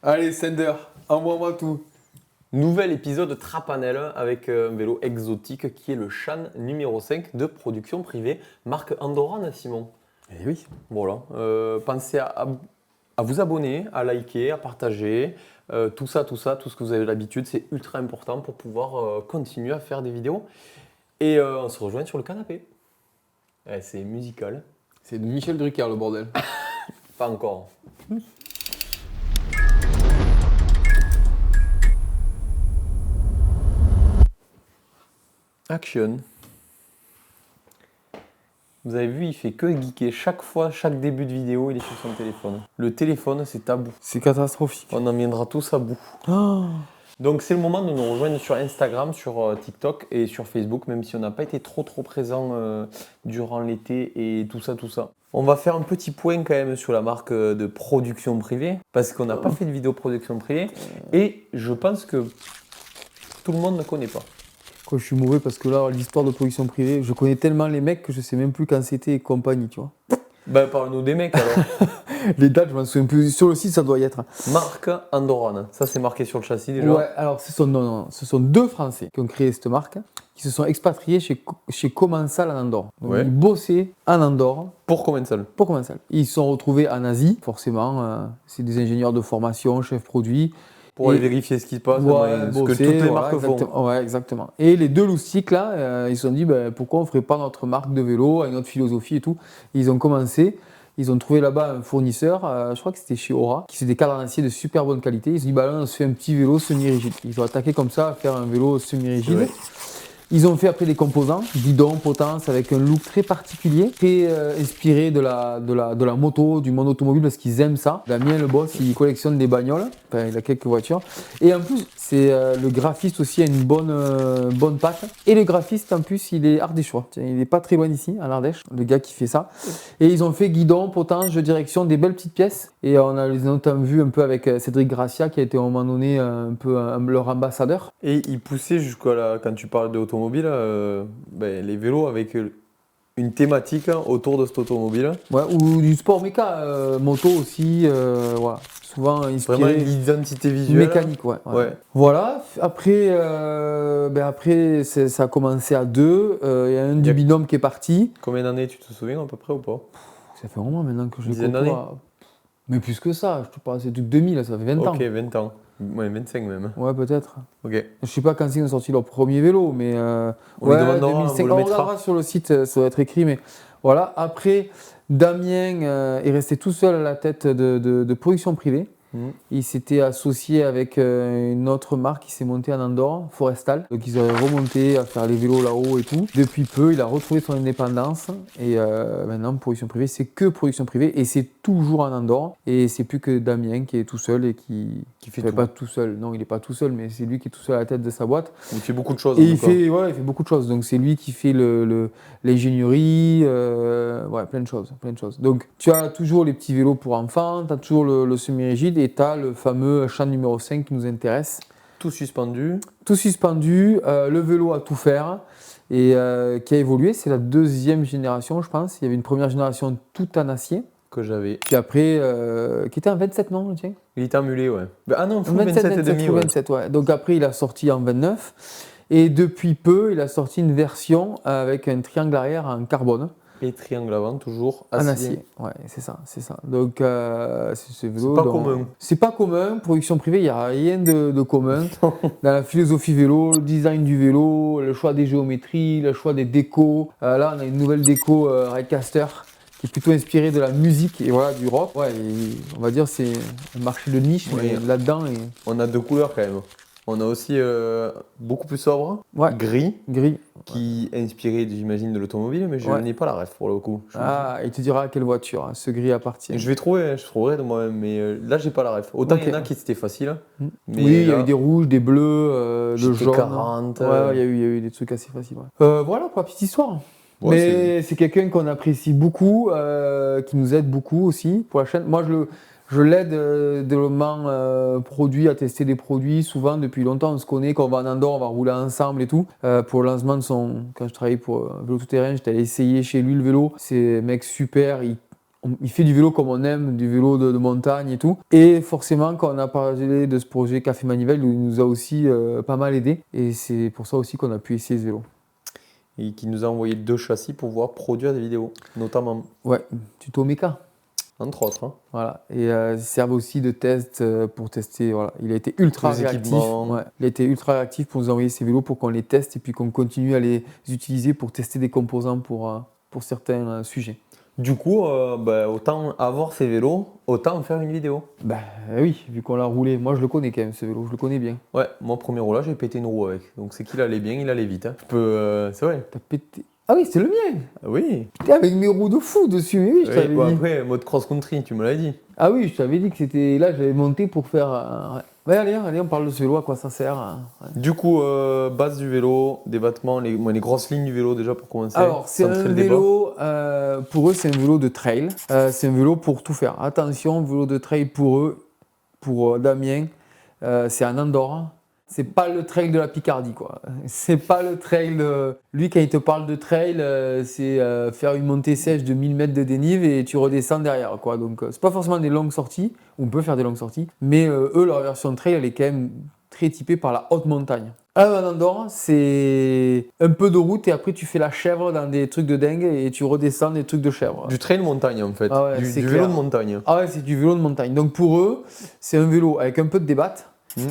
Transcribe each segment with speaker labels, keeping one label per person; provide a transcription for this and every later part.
Speaker 1: Allez, Sender, envoie-moi tout.
Speaker 2: Nouvel épisode Trapanel avec un vélo exotique qui est le Shan numéro 5 de production privée, marque Andorran, Simon.
Speaker 1: Eh oui.
Speaker 2: Voilà. Pensez à vous abonner, à liker, à partager. Tout ça, tout ce que vous avez l'habitude, c'est ultra important pour pouvoir continuer à faire des vidéos. Et on se rejoint sur le canapé. C'est musical.
Speaker 1: C'est de Michel Drucker, le bordel.
Speaker 2: Pas encore. Action. Vous avez vu, il fait que geeker. Chaque fois, chaque début de vidéo, il est sur son téléphone. Le téléphone, c'est tabou.
Speaker 1: C'est catastrophique.
Speaker 2: On en viendra tous à bout.
Speaker 1: Oh.
Speaker 2: Donc c'est le moment de nous rejoindre sur Instagram, sur TikTok et sur Facebook, même si on n'a pas été trop présent durant l'été et tout ça. On va faire un petit point quand même sur la marque de production privée, parce qu'on n'a pas fait de vidéo production privée, et je pense que tout le monde ne connaît pas.
Speaker 1: Quoi, je suis mauvais parce que là, l'histoire de production privée, je connais tellement les mecs que je sais même plus quand c'était et compagnie, tu vois.
Speaker 2: Ben parle-nous des mecs alors.
Speaker 1: Les dates, je m'en souviens plus. Sur le site, ça doit y être.
Speaker 2: Marque Andorran, ça c'est marqué sur le châssis déjà.
Speaker 1: Ouais, alors ce sont deux Français qui ont créé cette marque, qui se sont expatriés chez Commensal en Andorre. Donc
Speaker 2: Ouais.
Speaker 1: ils bossaient en Andorre.
Speaker 2: Pour Commensal.
Speaker 1: Pour Commensal. Ils se sont retrouvés en Asie, forcément. C'est des ingénieurs de formation, chefs produits.
Speaker 2: Pour aller vérifier ce qui se passe, ce que
Speaker 1: bosser,
Speaker 2: toutes les
Speaker 1: voilà,
Speaker 2: marques font.
Speaker 1: Ouais, exactement. Et les deux loustiques là, ils se sont dit pourquoi on ne ferait pas notre marque de vélo avec notre philosophie et tout. Et ils ont commencé. Ils ont trouvé là-bas un fournisseur, je crois que c'était chez Aura, qui fait des cadres en acier de super bonne qualité. Ils se sont dit là on se fait un petit vélo semi-rigide. Ils ont attaqué comme ça à faire un vélo semi-rigide.
Speaker 2: Ouais.
Speaker 1: Ils ont fait après des composants, guidon, potence, avec un look très particulier, très inspiré de la moto, du monde automobile, parce qu'ils aiment ça. Damien, le boss, il collectionne des bagnoles, enfin, il a quelques voitures. Et en plus, c'est le graphiste aussi a une bonne patte. Et le graphiste, en plus, il est ardéchois. Tiens, il n'est pas très loin d'ici, en Ardèche, le gars qui fait ça. Et ils ont fait guidon, potence, jeu de direction, des belles petites pièces. Et on a les notamment vu un peu avec Cédric Gracia, qui a été à un moment donné un peu leur ambassadeur.
Speaker 2: Et ils poussaient jusqu'à là, quand tu parles d'automobile, les vélos avec une thématique autour de cette automobile.
Speaker 1: Ouais, ou du sport méca, moto aussi, voilà. Souvent inspiré.
Speaker 2: Vraiment l'identité visuelle.
Speaker 1: Mécanique, ouais.
Speaker 2: Ouais.
Speaker 1: Voilà, après, ça a commencé à deux. Il y a un du binôme qui est parti.
Speaker 2: Combien d'années, tu te souviens à peu près ou pas?
Speaker 1: Ça fait vraiment maintenant que je le
Speaker 2: Dizaine
Speaker 1: côtoie.
Speaker 2: d'années.
Speaker 1: Mais plus que ça, je te parle, c'est tout 2000, ça fait 20 ans.
Speaker 2: Ok, 20 ans. Ouais, 25 même.
Speaker 1: Ouais, peut-être.
Speaker 2: Ok.
Speaker 1: Je sais pas quand ils ont sorti leur premier vélo, mais
Speaker 2: On lui demandera,
Speaker 1: 2005.
Speaker 2: on le
Speaker 1: On
Speaker 2: mettra.
Speaker 1: regardera sur le site, ça doit être écrit, mais voilà. Après, Damien est resté tout seul à la tête de production privée. Il s'était associé avec une autre marque qui s'est montée en Andorre, Forestal. Donc ils avaient remonté à faire les vélos là-haut et tout. Depuis peu, il a retrouvé son indépendance et maintenant production privée, c'est que production privée et c'est toujours en Andorre. Et c'est plus que Damien qui est tout seul et qui
Speaker 2: fait
Speaker 1: fait
Speaker 2: tout.
Speaker 1: pas tout seul. Non, il n'est pas tout seul, mais c'est lui qui est tout seul à la tête de sa boîte.
Speaker 2: Il fait beaucoup de choses.
Speaker 1: Et
Speaker 2: en
Speaker 1: il
Speaker 2: tout cas.
Speaker 1: fait beaucoup de choses. Donc c'est lui qui fait l'ingénierie, plein de choses. Donc tu as toujours les petits vélos pour enfants, tu as toujours le semi-rigide et tu as le fameux Shan numéro 5 qui nous intéresse.
Speaker 2: Tout suspendu.
Speaker 1: Tout suspendu, le vélo à tout faire et qui a évolué. C'est la deuxième génération, je pense. Il y avait une première génération tout en acier.
Speaker 2: Que j'avais.
Speaker 1: Puis après, qui était en 27, non, tiens.
Speaker 2: Il était emulé, ouais. Ah non, full 27 et demi, ouais.
Speaker 1: 27, ouais. Donc après, il a sorti en 29. Et depuis peu, il a sorti une version avec un triangle arrière en carbone.
Speaker 2: Et triangle avant, toujours
Speaker 1: En acier. Ouais, c'est ça. Donc, c'est
Speaker 2: C'est pas commun.
Speaker 1: C'est pas commun. Production privée, il n'y a rien de commun. Dans la philosophie vélo, le design du vélo, le choix des géométries, le choix des décos. Là, on a une nouvelle déco Ridecaster qui est plutôt inspirée de la musique et voilà, du rock. Ouais, on va dire c'est un marché de niche,
Speaker 2: Ouais.
Speaker 1: mais là-dedans...
Speaker 2: On a deux couleurs quand même. On a aussi beaucoup plus sobre,
Speaker 1: Ouais.
Speaker 2: gris,
Speaker 1: Gris.
Speaker 2: qui est inspiré, j'imagine, de l'automobile, mais je n'ai pas la ref pour le coup.
Speaker 1: Il te dira à quelle voiture hein, ce gris appartient.
Speaker 2: Je trouverai de moi-même, mais là, j'ai pas la ref. Autant il y en a qui c'était facile. Mais
Speaker 1: oui, il y a eu des rouges, des bleus, de
Speaker 2: GT
Speaker 1: jaunes.
Speaker 2: 40.
Speaker 1: Ouais, il y a eu des trucs assez faciles. Ouais. Voilà pour la petite histoire.
Speaker 2: Ouais,
Speaker 1: mais c'est quelqu'un qu'on apprécie beaucoup, qui nous aide beaucoup aussi pour la chaîne. Moi, je l'aide développement produit, à tester des produits. Souvent, depuis longtemps, on se connaît. Quand on va en Andorre, on va rouler ensemble et tout. Pour le lancement de quand je travaillais pour Vélo Tout Terrain, j'étais allé essayer chez lui le vélo. C'est un mec super. il fait du vélo comme on aime, du vélo de montagne et tout. Et forcément, quand on a parlé de ce projet Café Manivelle, il nous a aussi pas mal aidé. Et c'est pour ça aussi qu'on a pu essayer ce vélo.
Speaker 2: Et qui nous a envoyé 2 châssis pour pouvoir produire des vidéos, notamment.
Speaker 1: Ouais, tuto méca.
Speaker 2: Entre autres. Hein.
Speaker 1: Voilà. Et ils servent aussi de test pour tester. Voilà. Il a été ultra
Speaker 2: Les
Speaker 1: réactif.
Speaker 2: équipements.
Speaker 1: Ouais. Il a été ultra réactif pour nous envoyer ces vélos pour qu'on les teste et puis qu'on continue à les utiliser pour tester des composants pour certains sujets.
Speaker 2: Du coup, autant avoir ces vélos, autant en faire une vidéo.
Speaker 1: Bah oui, vu qu'on l'a roulé. Moi, je le connais quand même, ce vélo. Je le connais bien.
Speaker 2: Ouais, moi, premier roulage, j'ai pété une roue avec. Donc c'est qu'il allait bien, il allait vite. Hein. Je peux, c'est vrai.
Speaker 1: T'as pété. Ah oui, c'est le mien.
Speaker 2: Oui.
Speaker 1: Putain, avec mes roues de fou dessus. Mais oui, je t'avais dit.
Speaker 2: Après, mode cross-country, tu me l'as dit.
Speaker 1: Ah oui, je t'avais dit que c'était là, j'avais monté pour faire. Ouais, allez, on parle de ce vélo, à quoi ça sert. Ouais.
Speaker 2: Du coup, base du vélo, des battements, les grosses lignes du vélo déjà pour commencer.
Speaker 1: Alors, c'est un vélo, pour eux, c'est un vélo de trail. C'est un vélo pour tout faire. Attention, vélo de trail pour eux, pour Damien, c'est un Andorre. C'est pas le trail de la Picardie, quoi. C'est pas le trail. Lui, quand il te parle de trail, c'est faire une montée sèche de 1000 mètres de dénive et tu redescends derrière, quoi. Donc, c'est pas forcément des longues sorties. On peut faire des longues sorties, mais eux, leur version de trail, elle est quand même très typée par la haute montagne. En Andorre, c'est un peu de route et après tu fais la chèvre dans des trucs de dingue et tu redescends des trucs de chèvre.
Speaker 2: Du trail montagne en fait,
Speaker 1: Ah ouais,
Speaker 2: du vélo de montagne.
Speaker 1: Ah ouais, c'est du vélo de montagne. Donc pour eux, c'est un vélo avec un peu de débat.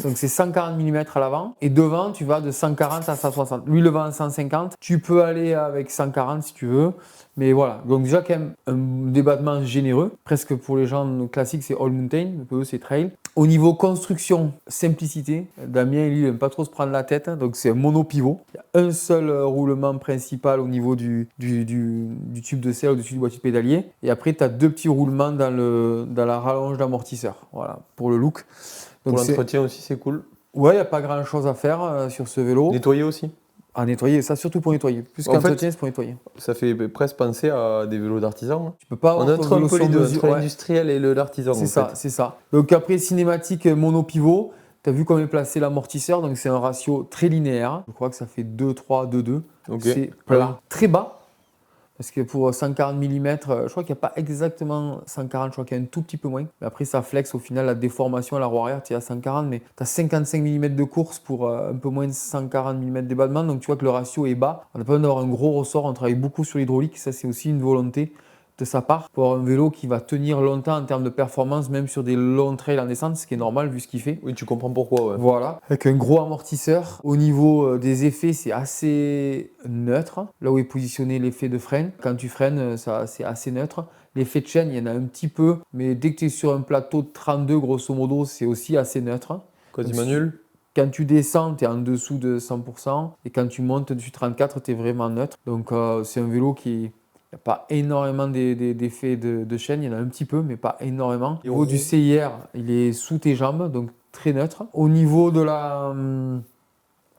Speaker 1: Donc c'est 140 mm à l'avant et devant tu vas de 140 à 160. Lui le vend à 150. Tu peux aller avec 140 si tu veux. Mais voilà, donc déjà quand même un débattement généreux. Presque pour les gens classiques c'est all mountain, pour eux c'est trail. Au niveau construction, simplicité, Damien lui il n'aime pas trop se prendre la tête, donc c'est un monopivot. Il y a un seul roulement principal au niveau du tube de selle ou du boîtier pédalier. Et après tu as 2 petits roulements dans la rallonge d'amortisseur. Voilà, pour le look. Donc
Speaker 2: pour l'entretien aussi, c'est cool.
Speaker 1: Ouais, il n'y a pas grand chose à faire sur ce vélo.
Speaker 2: Nettoyer aussi.
Speaker 1: À nettoyer, ça surtout pour nettoyer. Plus qu'entretien, c'est pour nettoyer.
Speaker 2: Ça fait presque penser à des vélos d'artisan.
Speaker 1: Tu peux pas avoir
Speaker 2: entre un peu les deux, entre l'industriel et l'artisan.
Speaker 1: C'est ça, c'est ça. Donc après, cinématique monopivot, tu as vu comment est placé l'amortisseur, donc c'est un ratio très linéaire. Je crois que ça fait 2,3, 2,2.
Speaker 2: Okay.
Speaker 1: C'est plat, très bas. Parce que pour 140 mm, je crois qu'il n'y a pas exactement 140, je crois qu'il y a un tout petit peu moins. Mais après, ça flex au final la déformation à la roue arrière, tu es à 140, mais tu as 55 mm de course pour un peu moins de 140 mm d'ébattement. Donc tu vois que le ratio est bas. On n'a pas besoin d'avoir un gros ressort, on travaille beaucoup sur l'hydraulique. Ça, c'est aussi une volonté de sa part pour avoir un vélo qui va tenir longtemps en termes de performance, même sur des longs trails en descente, ce qui est normal vu ce qu'il fait.
Speaker 2: Oui, tu comprends pourquoi. Ouais.
Speaker 1: Voilà, avec un gros amortisseur. Au niveau des effets, c'est assez neutre. Là où est positionné l'effet de frein, quand tu freines, c'est assez neutre. L'effet de chaîne, il y en a un petit peu, mais dès que tu es sur un plateau de 32, grosso modo, c'est aussi assez neutre.
Speaker 2: Quasiment nul.
Speaker 1: Quand tu descends, tu es en dessous de 100%, et quand tu montes du 34, tu es vraiment neutre. Donc c'est un vélo qui... Il n'y a pas énormément d'effets de chaîne, il y en a un petit peu, mais pas énormément. Au niveau du CIR, il est sous tes jambes, donc très neutre. Au niveau de la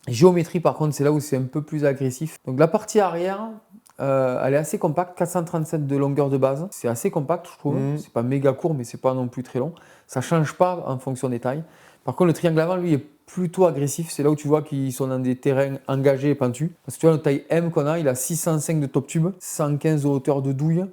Speaker 1: géométrie, par contre, c'est là où c'est un peu plus agressif. Donc la partie arrière, elle est assez compacte, 437 de longueur de base. C'est assez compact, je trouve. C'est pas méga court, mais c'est pas non plus très long. Ça change pas en fonction des tailles. Par contre, le triangle avant, lui, est plutôt agressif. C'est là où tu vois qu'ils sont dans des terrains engagés et pentus. Parce que tu vois, le taille M qu'on a, il a 605 de top tube, 115 de hauteur de douille.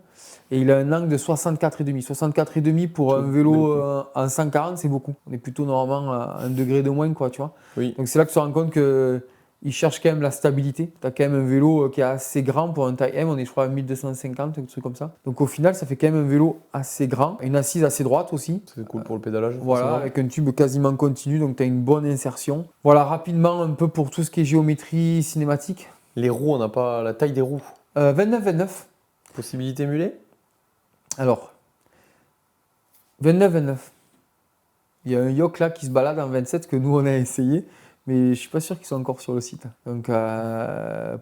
Speaker 1: Et il a un angle de 64,5. 64,5 pour un vélo en 140, c'est beaucoup. On est plutôt normalement à 1 degré de moins, quoi, tu vois.
Speaker 2: Oui.
Speaker 1: Donc c'est là que tu te rends compte qu'il cherche quand même la stabilité. Tu as quand même un vélo qui est assez grand pour un taille M. On est, je crois, à 1250, un truc comme ça. Donc au final, ça fait quand même un vélo assez grand. Une assise assez droite aussi.
Speaker 2: C'est cool pour le pédalage.
Speaker 1: Voilà, avec un tube quasiment continu. Donc tu as une bonne insertion. Voilà, rapidement, un peu pour tout ce qui est géométrie cinématique.
Speaker 2: Les roues, on n'a pas la taille des roues.
Speaker 1: 29-29.
Speaker 2: Possibilité mulée.
Speaker 1: Alors, 29-29. Il y a un yoke là qui se balade en 27 que nous on a essayé, mais je ne suis pas sûr qu'ils soient encore sur le site. Donc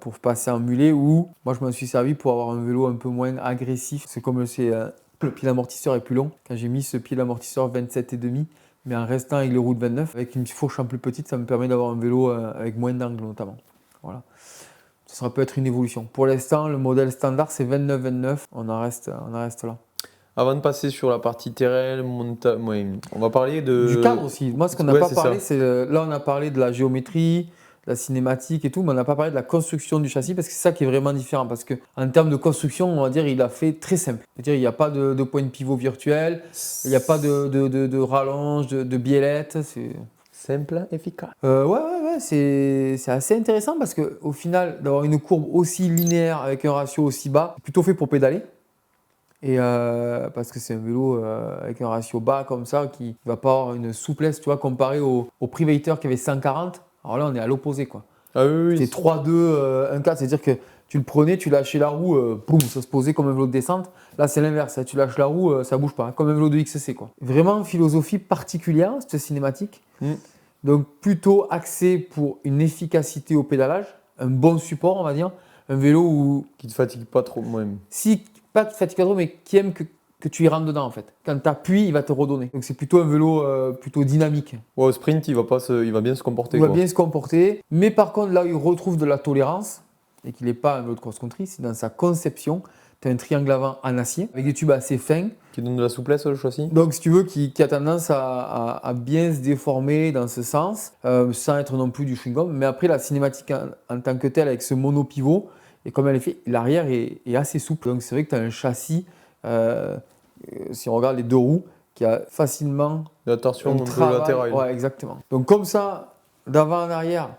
Speaker 1: pour passer en mulet, ou moi je m'en suis servi pour avoir un vélo un peu moins agressif. C'est comme le pied d'amortisseur est plus long. Quand j'ai mis ce pied d'amortisseur 27,5, mais en restant avec les roues de 29, avec une fourche en plus petite, ça me permet d'avoir un vélo avec moins d'angle notamment. Voilà. Ça peut être une évolution. Pour l'instant, le modèle standard, c'est 29-29. On en reste là.
Speaker 2: Avant de passer sur la partie terrain, on va parler
Speaker 1: du cadre aussi. Moi, ce qu'on n'a pas parlé, c'est là, on a parlé de la géométrie, la cinématique et tout, mais on n'a pas parlé de la construction du châssis parce que c'est ça qui est vraiment différent. Parce qu'en termes de construction, on va dire, il a fait très simple. C'est-à-dire, il n'y a pas de point de pivot virtuel, il n'y a pas de rallonge, de biellette. C'est
Speaker 2: simple, efficace.
Speaker 1: Ouais, c'est assez intéressant parce qu'au final, d'avoir une courbe aussi linéaire avec un ratio aussi bas, c'est plutôt fait pour pédaler. Et parce que c'est un vélo avec un ratio bas comme ça qui ne va pas avoir une souplesse, tu vois, comparé au Privator qui avait 140. Alors là, on est à l'opposé, quoi.
Speaker 2: Ah oui.
Speaker 1: C'est 3-2, 1-4, c'est-à-dire que tu le prenais, tu lâchais la roue, boum, ça se posait comme un vélo de descente. Là, c'est l'inverse, tu lâches la roue, ça bouge pas, hein, comme un vélo de XC, quoi. Vraiment une philosophie particulière, cette cinématique. Donc plutôt axé pour une efficacité au pédalage, un bon support, on va dire. Un vélo où...
Speaker 2: Qui te fatigue pas trop, moi-même.
Speaker 1: Si, pas qui te fatigue pas trop, mais qui aime que tu y rentres dedans, en fait. Quand tu appuies, il va te redonner. Donc c'est plutôt un vélo plutôt dynamique.
Speaker 2: Ouais, au sprint, il va bien se comporter.
Speaker 1: Il va bien se comporter. Mais par contre, là où il retrouve de la tolérance, et qu'il n'est pas un vélo de cross-country, c'est dans sa conception. Tu as un triangle avant en acier, avec des tubes assez fins.
Speaker 2: Qui donne de la souplesse, le châssis.
Speaker 1: Donc, si tu veux, qui a tendance à bien se déformer dans ce sens, sans être non plus du chewing-gum. Mais après, la cinématique en tant que telle, avec ce monopivot, et comme elle est faite, l'arrière est assez souple. Donc, c'est vrai que tu as un châssis, si on regarde les deux roues, qui a facilement
Speaker 2: la torsion
Speaker 1: un travail
Speaker 2: latérale.
Speaker 1: Ouais, exactement. Donc, comme ça, d'avant en arrière,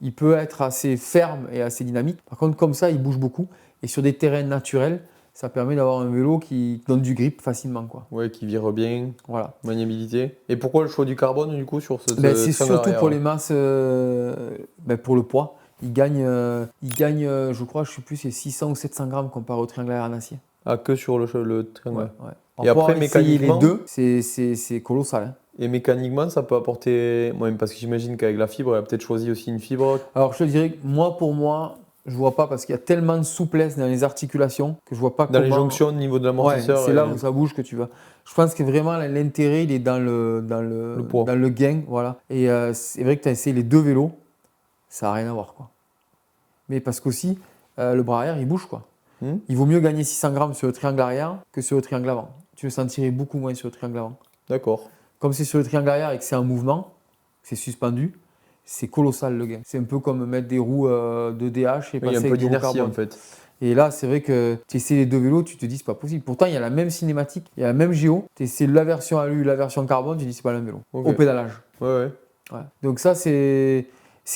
Speaker 1: il peut être assez ferme et assez dynamique. Par contre, comme ça, il bouge beaucoup. Et sur des terrains naturels, ça permet d'avoir un vélo qui donne du grip facilement, quoi.
Speaker 2: Ouais, qui vire bien.
Speaker 1: Voilà.
Speaker 2: Maniabilité. Et pourquoi le choix du carbone, du coup, sur ce
Speaker 1: c'est surtout pour les masses, pour le poids. Il gagne, je crois, je ne sais plus, c'est 600 ou 700 grammes comparé au triangle en acier.
Speaker 2: Ah, que sur le triangle.
Speaker 1: Ouais.
Speaker 2: Et après, mécaniquement,
Speaker 1: les deux, c'est colossal. Hein.
Speaker 2: Et mécaniquement, ça peut apporter... Moi, parce que j'imagine qu'avec la fibre, il a peut-être choisi aussi une fibre.
Speaker 1: Alors, je te dirais que pour moi, je vois pas parce qu'il y a tellement de souplesse dans les articulations que je vois pas
Speaker 2: dans les jonctions au niveau de l'amortisseur.
Speaker 1: Ouais, c'est là où ça bouge que tu vas. Je pense que vraiment l'intérêt il est dans le
Speaker 2: poids.
Speaker 1: Dans le gain, voilà. Et c'est vrai que tu as essayé les deux vélos, ça n'a rien à voir, quoi. Mais parce qu'aussi le bras arrière il bouge, quoi. Il vaut mieux gagner 600 grammes sur le triangle arrière que sur le triangle avant. Tu le sentirais beaucoup moins sur le triangle avant.
Speaker 2: D'accord.
Speaker 1: Comme c'est sur le triangle arrière et que c'est en mouvement, c'est suspendu. C'est colossal le gain. C'est un peu comme mettre des roues de DH et passer avec des roues carbone.
Speaker 2: En fait.
Speaker 1: Et là, c'est vrai que tu essaies les deux vélos, tu te dis c'est pas possible. Pourtant, il y a la même cinématique, il y a la même géo. Tu essaies la version alu, la version carbone, tu te dis c'est pas le même vélo.
Speaker 2: Okay.
Speaker 1: Au pédalage.
Speaker 2: Ouais.
Speaker 1: Donc ça, c'est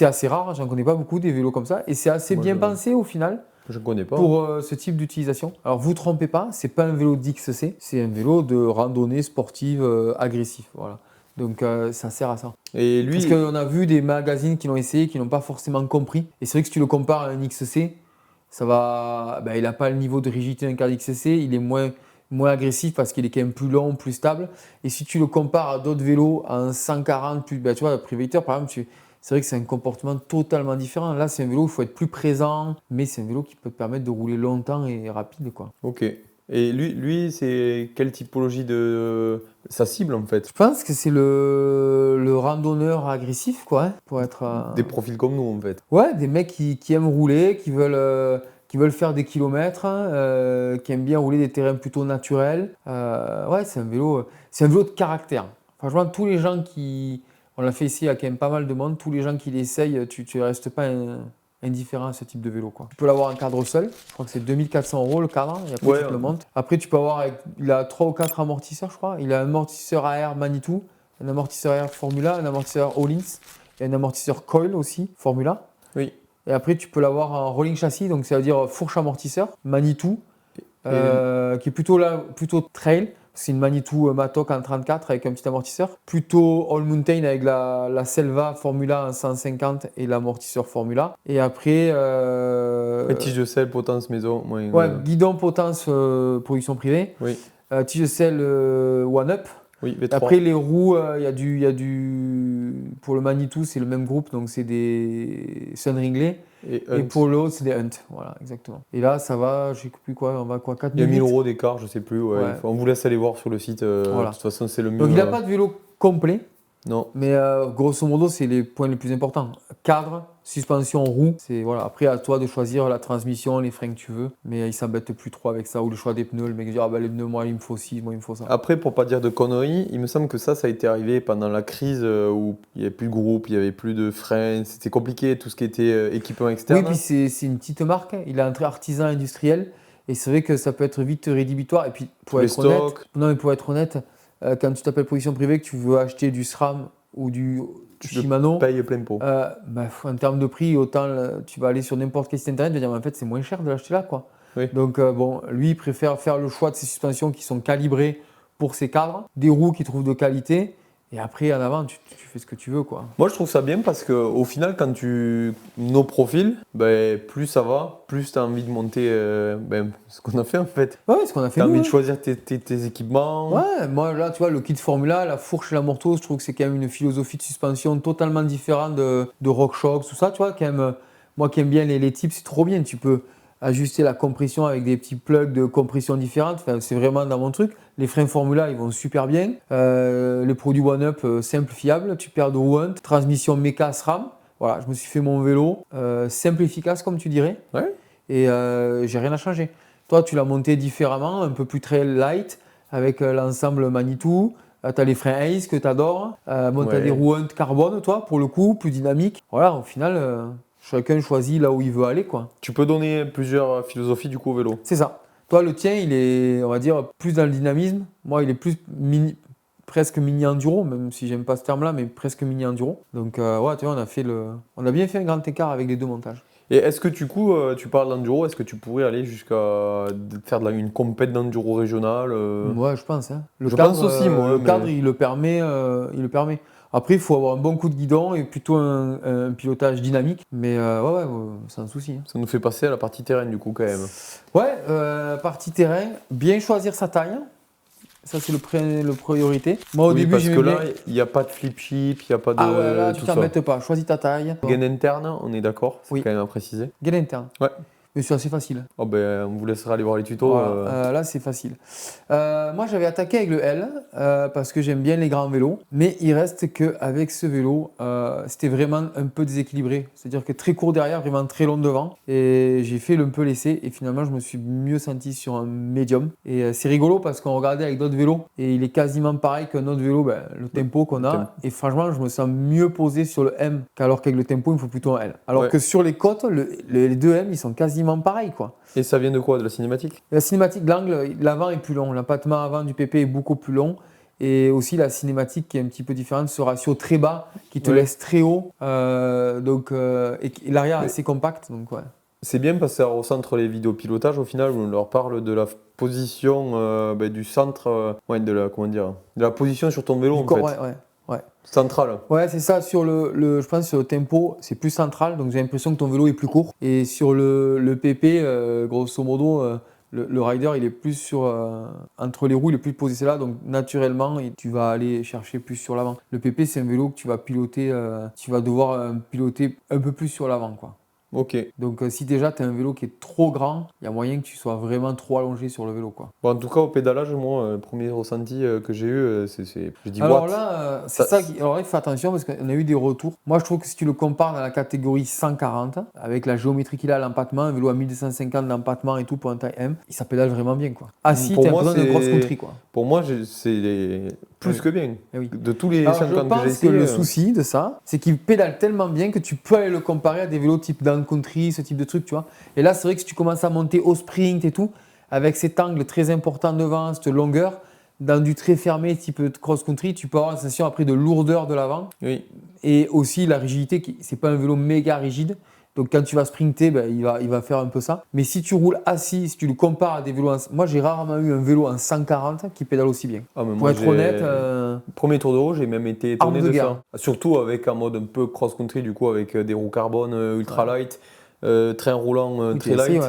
Speaker 1: assez rare. J'en connais pas beaucoup des vélos comme ça. Et c'est assez bien pensé au final.
Speaker 2: Je ne connais pas.
Speaker 1: Pour ce type d'utilisation. Alors, vous ne trompez pas, c'est pas un vélo d'XC, c'est un vélo de randonnée sportive agressif. Voilà. Donc ça sert à ça.
Speaker 2: Et lui,
Speaker 1: parce qu'on a vu des magazines qui l'ont essayé, qui n'ont pas forcément compris. Et c'est vrai que si tu le compares à un XC, ça va, il n'a pas le niveau de rigidité d'un cadre XC, il est moins agressif parce qu'il est quand même plus long, plus stable. Et si tu le compares à d'autres vélos en 140, tu vois, le Privator par exemple, c'est vrai que c'est un comportement totalement différent. Là, c'est un vélo où il faut être plus présent, mais c'est un vélo qui peut te permettre de rouler longtemps et rapide, quoi.
Speaker 2: Ok. Et lui, c'est quelle typologie de sa cible en fait?
Speaker 1: Je pense que c'est le randonneur agressif, quoi, hein, pour être.
Speaker 2: Des profils comme nous en fait.
Speaker 1: Ouais, des mecs qui aiment rouler, qui veulent faire des kilomètres, qui aiment bien rouler des terrains plutôt naturels. Ouais, c'est un vélo de caractère. Franchement, tous les gens on l'a fait ici, il y a quand même pas mal de monde. Tous les gens qui l'essayent, tu ne restes pas indifférent à ce type de vélo, quoi. Tu peux l'avoir en cadre seul. Je crois que c'est 2400 € le cadre. Et après, tu le montes. Après, tu peux avoir il a 3 ou 4 amortisseurs, je crois. Il a un amortisseur AR Manitou, un amortisseur AR Formula, un amortisseur Öhlins et un amortisseur Coil aussi, Formula.
Speaker 2: Oui.
Speaker 1: Et après, tu peux l'avoir en rolling châssis, donc ça veut dire fourche amortisseur, Manitou, qui est plutôt trail. C'est une Manitou Matok en 34 avec un petit amortisseur. Plutôt All Mountain avec la Selva Formula en 150 et l'amortisseur Formula. Et après...
Speaker 2: tige de selle, potence, maison.
Speaker 1: Guidon, potence, production privée.
Speaker 2: Oui.
Speaker 1: Tige de selle One Up.
Speaker 2: Oui, V3.
Speaker 1: Après les roues, il y a du... Pour le Manitou, c'est le même groupe, donc c'est des Sunringley. Et pour l'autre, c'est des Hunt. Voilà, exactement. Et là, ça va, je sais plus quoi, on va quoi, 4 000.
Speaker 2: Il y a 1000 € d'écart, je sais plus. Ouais. On vous laisse aller voir sur le site.
Speaker 1: Voilà.
Speaker 2: De toute façon, c'est le mieux.
Speaker 1: Donc il n'a pas de vélo complet.
Speaker 2: Non.
Speaker 1: Mais grosso modo, c'est les points les plus importants. Cadre, suspension, roue. C'est, voilà. Après, à toi de choisir la transmission, les freins que tu veux. Mais ils s'embêtent plus trop avec ça. Ou le choix des pneus. Le mec dit, ah bah les pneus, moi, il me faut ci, moi, il me faut ça.
Speaker 2: Après, pour pas dire de conneries, il me semble que ça a été arrivé pendant la crise où il n'y avait plus de groupe, il n'y avait plus de freins. C'était compliqué, tout ce qui était équipement externe.
Speaker 1: Oui, puis c'est une petite marque. Il est entré artisan industriel. Et c'est vrai que ça peut être vite rédhibitoire. Et puis, pour être honnête, quand tu t'appelles production privée, que tu veux acheter du SRAM ou du Shimano,
Speaker 2: paye plein pot.
Speaker 1: En termes de prix, autant tu vas aller sur n'importe quel site internet, tu vas dire, mais en fait, c'est moins cher de l'acheter là, quoi.
Speaker 2: Oui.
Speaker 1: Donc, lui, il préfère faire le choix de ses suspensions qui sont calibrées pour ses cadres, des roues qu'il trouve de qualité, et après, en avant, tu fais ce que tu veux, quoi.
Speaker 2: Moi, je trouve ça bien parce qu'au final, quand tu nos profils, plus ça va, plus tu as envie de monter ce qu'on a fait en fait.
Speaker 1: Ouais, ce qu'on a fait.
Speaker 2: Tu as
Speaker 1: nous,
Speaker 2: envie
Speaker 1: hein.
Speaker 2: de choisir tes équipements.
Speaker 1: Ouais, moi là, tu vois, le kit Formula, la fourche et la morteau, je trouve que c'est quand même une philosophie de suspension totalement différente de RockShox, tout ça, tu vois, quand même. Moi qui aime bien les types, c'est trop bien. Tu peux ajuster la compression avec des petits plugs de compression différentes. Enfin, c'est vraiment dans mon truc. Les freins Formula, ils vont super bien. Les produits One-Up, simple, fiable. Tu perds de One. Transmission méca SRAM. Voilà, je me suis fait mon vélo. Simple, efficace, comme tu dirais.
Speaker 2: Ouais.
Speaker 1: Et j'ai rien à changer. Toi, tu l'as monté différemment, un peu plus trail light, avec l'ensemble Manitou. Tu as les freins Ace que tu adores. Tu as des roues Hunt carbone, toi, pour le coup, plus dynamique. Voilà, au final, chacun choisit là où il veut aller, quoi.
Speaker 2: Tu peux donner plusieurs philosophies du coup au vélo.
Speaker 1: C'est ça. Toi, le tien, il est, on va dire, plus dans le dynamisme. Moi, il est plus presque mini-enduro, même si j'aime pas ce terme-là, mais presque mini-enduro. Donc, ouais, tu vois, on a bien fait un grand écart avec les deux montages.
Speaker 2: Et est-ce que du coup, tu parles d'enduro, est-ce que tu pourrais aller jusqu'à faire une compète d'enduro régionale
Speaker 1: Ouais, je pense. Hein.
Speaker 2: pense aussi, moi.
Speaker 1: Le cadre, il le permet. Après, il faut avoir un bon coup de guidon et plutôt un pilotage dynamique. Mais ouais, sans souci. Hein.
Speaker 2: Ça nous fait passer à la partie terrain du coup quand même.
Speaker 1: Ouais, partie terrain, bien choisir sa taille. Ça, c'est le priorité. Moi, au début,
Speaker 2: parce que
Speaker 1: bien...
Speaker 2: là, il n'y a pas de flip chip, il n'y a pas de.
Speaker 1: Ah ouais, là, tu
Speaker 2: tout
Speaker 1: t'embêtes pas. Choisis ta taille.
Speaker 2: Gain interne, on est d'accord, c'est
Speaker 1: Oui.
Speaker 2: quand même à préciser.
Speaker 1: Gain interne.
Speaker 2: Ouais.
Speaker 1: Mais c'est assez facile.
Speaker 2: Oh on vous laissera aller voir les tutos.
Speaker 1: Voilà. Là, c'est facile. Moi, j'avais attaqué avec le L parce que j'aime bien les grands vélos. Mais il reste qu'avec ce vélo, c'était vraiment un peu déséquilibré. C'est-à-dire que très court derrière, vraiment très long devant. Et j'ai fait un peu l'essai. Et finalement, je me suis mieux senti sur un médium. Et c'est rigolo parce qu'on regardait avec d'autres vélos. Et il est quasiment pareil qu'un autre vélo, le tempo qu'on a. Et franchement, je me sens mieux posé sur le M qu'alors qu'avec le tempo, il me faut plutôt un L. Alors que sur les côtes, les deux M, ils sont quasiment pareil, quoi.
Speaker 2: Et ça vient de quoi? De la cinématique?
Speaker 1: La cinématique, l'angle, l'avant est plus long. L'empattement avant du PP est beaucoup plus long. Et aussi la cinématique qui est un petit peu différente, ce ratio très bas qui te laisse très haut. Et l'arrière est assez compact. Donc, ouais.
Speaker 2: C'est bien parce que ça recentre les vidéos pilotage. Au final, on leur parle de la position du centre, de la position sur ton vélo en fait.
Speaker 1: Ouais.
Speaker 2: Central.
Speaker 1: Ouais, c'est ça. Je pense sur le tempo, c'est plus central. Donc j'ai l'impression que ton vélo est plus court. Et sur le PP, grosso modo, le rider, il est plus sur entre les roues, il est plus posé là. Donc naturellement, tu vas aller chercher plus sur l'avant. Le PP, c'est un vélo que tu vas piloter. Tu vas devoir piloter un peu plus sur l'avant, quoi.
Speaker 2: Ok.
Speaker 1: Donc si déjà tu as un vélo qui est trop grand, il y a moyen que tu sois vraiment trop allongé sur le vélo, quoi.
Speaker 2: Bon, en tout cas, au pédalage, moi, le premier ressenti que j'ai eu, je dis
Speaker 1: alors
Speaker 2: what.
Speaker 1: là, c'est ça alors il faut attention parce qu'on a eu des retours. Moi, je trouve que si tu le compares dans la catégorie 140, avec la géométrie qu'il a, l'empattement, un vélo à 1250 d'empattement et tout pour un taille M, ça pédale vraiment bien, quoi. Ah si, t'as besoin de cross-country, quoi.
Speaker 2: Pour moi, c'est plus que bien.
Speaker 1: Oui.
Speaker 2: De tous les
Speaker 1: alors,
Speaker 2: 50 que j'ai
Speaker 1: je pense
Speaker 2: essayé.
Speaker 1: que le souci de ça, c'est qu'il pédale tellement bien que tu peux aller le comparer à des vélos type down-country, ce type de truc, tu vois. Et là, c'est vrai que si tu commences à monter au sprint et tout, avec cet angle très important devant, cette longueur, dans du très fermé type cross-country, tu peux avoir la sensation après de lourdeur de l'avant.
Speaker 2: Oui.
Speaker 1: Et aussi la rigidité, c'est pas un vélo méga rigide. Donc quand tu vas sprinter, il va faire un peu ça. Mais si tu roules assis, si tu le compares à des vélos... Moi, j'ai rarement eu un vélo en 140 qui pédale aussi bien. Pour être honnête...
Speaker 2: Premier tour de roue, j'ai même été étonné de
Speaker 1: guerre.
Speaker 2: ça. Surtout avec un mode un peu cross-country, du coup, avec des roues carbone ultra light, train roulant très light.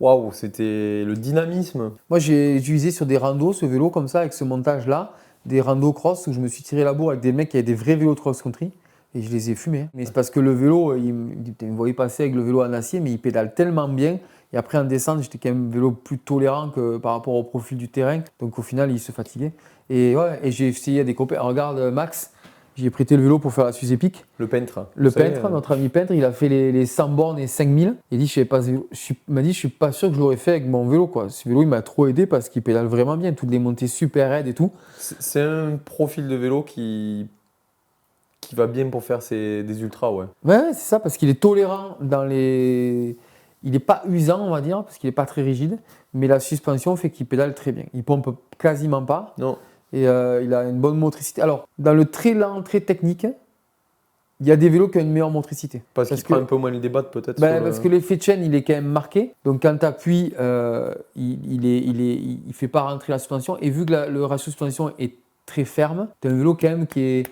Speaker 2: Waouh, c'était le dynamisme.
Speaker 1: Moi, j'ai utilisé sur des randos ce vélo comme ça, avec ce montage-là, des randos cross où je me suis tiré la bourre avec des mecs qui avaient des vrais vélos de cross-country et je les ai fumés. Mais c'est parce que le vélo, il me voyait passer avec le vélo en acier, mais il pédale tellement bien. Et après, en descente, j'étais quand même un vélo plus tolérant que par rapport au profil du terrain. Donc au final, il se fatiguait. Et j'ai essayé à des copains. Regarde Max, J'ai prêté le vélo pour faire la Suze Epic.
Speaker 2: Le peintre.
Speaker 1: Le peintre, notre ami peintre, il a fait les 100 bornes et 5000. Il dit, il m'a dit, je suis pas sûr que je l'aurais fait avec mon vélo, quoi. Ce vélo, il m'a trop aidé parce qu'il pédale vraiment bien. Toutes les montées super raides et tout.
Speaker 2: C'est un profil de vélo qui va bien pour faire des ultras, ouais.
Speaker 1: Ouais, c'est ça, parce qu'il est tolérant dans les. Il n'est pas usant, on va dire, parce qu'il n'est pas très rigide. Mais la suspension fait qu'il pédale très bien. Il pompe quasiment pas.
Speaker 2: Non.
Speaker 1: Et il a une bonne motricité. Alors, dans le très lent, très technique, il y a des vélos qui ont une meilleure motricité.
Speaker 2: Parce qu'il prend un peu moins le débat peut-être.
Speaker 1: Parce que l'effet de chaîne, il est quand même marqué. Donc quand tu appuies, il fait pas rentrer la suspension. Et vu que le ratio suspension est très ferme, tu as un vélo quand même qui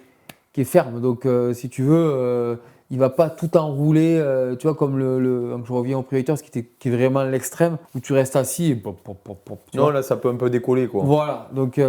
Speaker 1: est ferme. Donc si tu veux, il va pas tout enrouler, tu vois, comme je reviens au Predator, qui est vraiment l'extrême, où tu restes assis et
Speaker 2: non, là ça peut un peu décoller, quoi.
Speaker 1: Voilà, donc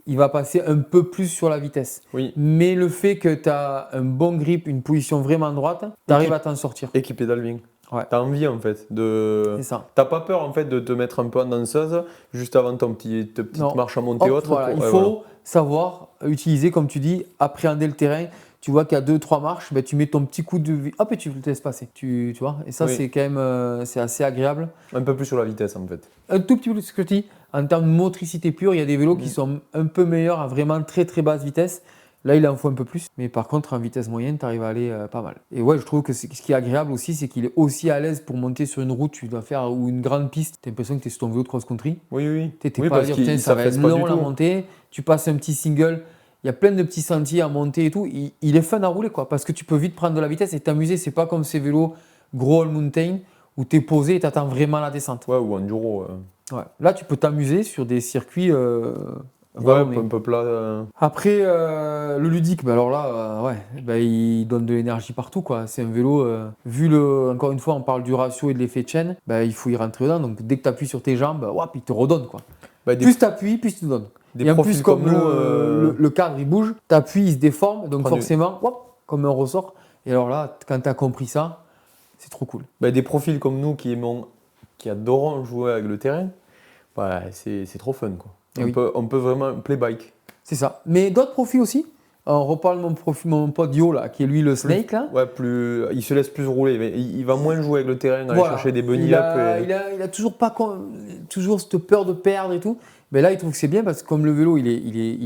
Speaker 1: il va passer un peu plus sur la vitesse.
Speaker 2: Oui.
Speaker 1: Mais le fait que tu as un bon grip, une position vraiment droite, tu arrives à t'en sortir.
Speaker 2: Et qui pédale bien.
Speaker 1: Ouais.
Speaker 2: T'as envie en fait
Speaker 1: C'est ça.
Speaker 2: T'as pas peur en fait de te mettre un peu en danseuse juste avant ta petite marche à monter autre.
Speaker 1: Voilà. Il faut savoir utiliser, comme tu dis, appréhender le terrain. Tu vois qu'il y a 2-3 marches, ben, tu mets ton petit coup de hop et tu te laisses passer. Tu vois. Et ça, c'est quand même c'est assez agréable.
Speaker 2: Un peu plus sur la vitesse en fait.
Speaker 1: Un tout petit peu ce que tu dis. En termes de motricité pure, il y a des vélos qui sont un peu meilleurs à vraiment très très basse vitesse. Là, il en faut un peu plus. Mais par contre, en vitesse moyenne, tu arrives à aller pas mal. Et ouais, je trouve que ce qui est agréable aussi, c'est qu'il est aussi à l'aise pour monter sur une route tu dois faire ou une grande piste. Tu as l'impression que tu es sur ton vélo de cross-country.
Speaker 2: Oui.
Speaker 1: Tu n'es pas à dire, putain, ça va être long la montée. Tu passes un petit single. Il y a plein de petits sentiers à monter et tout. Il est fun à rouler, quoi. Parce que tu peux vite prendre de la vitesse et t'amuser. C'est pas comme ces vélos gros all mountain où tu es posé et tu attends vraiment la descente.
Speaker 2: Ouais, ou enduro.
Speaker 1: Ouais. Là, tu peux t'amuser sur des circuits.
Speaker 2: Un peu plat.
Speaker 1: Après, le ludique, bah alors là, il donne de l'énergie partout, quoi. C'est un vélo, encore une fois, on parle du ratio et de l'effet de chaîne, il faut y rentrer dedans. Donc dès que tu appuies sur tes jambes, il te redonne, quoi. Plus tu appuies, plus tu te donnes. Et en plus, comme le cadre il bouge, tu appuies, il se déforme, donc forcément, comme un ressort. Et alors là, quand tu as compris ça, c'est trop cool.
Speaker 2: Des profils comme nous qui adorons jouer avec le terrain, c'est trop fun, quoi. On peut vraiment play bike.
Speaker 1: C'est ça. Mais d'autres profils aussi. On reparle de mon pote Yo, là, qui est lui le Snake. Là.
Speaker 2: Ouais, il se laisse plus rouler. Mais il va moins jouer avec le terrain, aller chercher des bunny up.
Speaker 1: Il a toujours cette peur de perdre et tout. Mais là, il trouve que c'est bien parce que comme le vélo, il